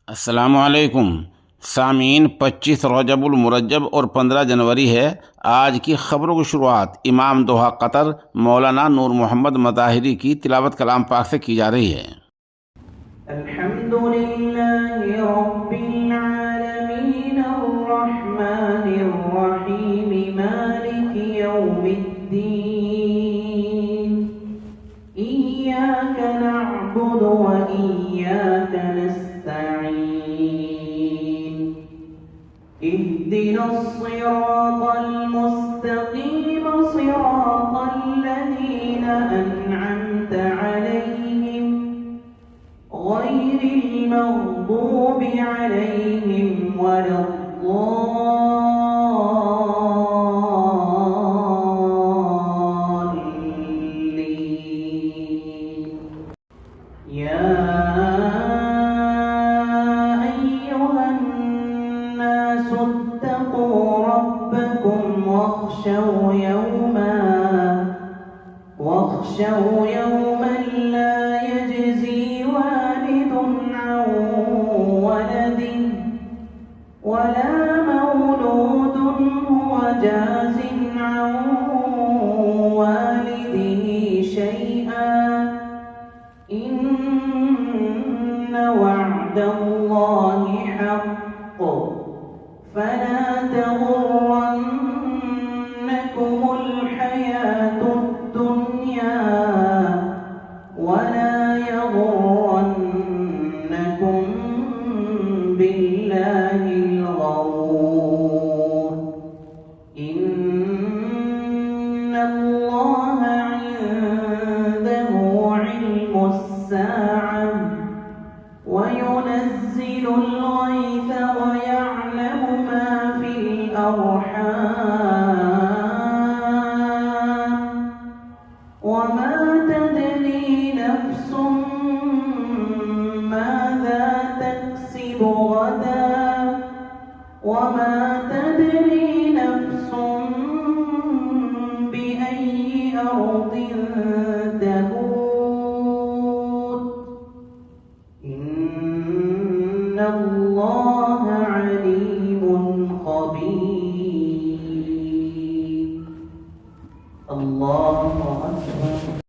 अस्सलामुअलैकुम सामीन। 25 रजबुल मुरज्जब और 15 जनवरी है। आज की खबरों की शुरुआत इमाम दोहा कतर मौलाना नूर मोहम्मद मताहिरी की तिलावत कलाम पाक से की जा रही है। अल्हम्दुलिल्लाहि रब्बिल आलमीन अर्रहमानिर रहीम मालिकि यौमिद्दीन इय्याका नअबुदु व इय्याका नस्तईन इहदिनस सिरातल मुस्तकीम सिरातल लज़ीना अनअमता अलैहिम غير المغضوب عليهم ولا الضالين يا أيها الناس اتقوا ربكم واخشوا يوما لا يجزي والد عن ولده ولا مولود هو جاز عن والده شيئا إن وعد الله حق فلا تغرنكم الحياة الدنيا ولا يغرنكم بالله الغرور إن الله عنده علم الساعة وينزل الغيث ويعلم ما في الأرحام وما تدري نفس ماذا تكسب غدا وما تدري نفس بأي أرض تموت إن الله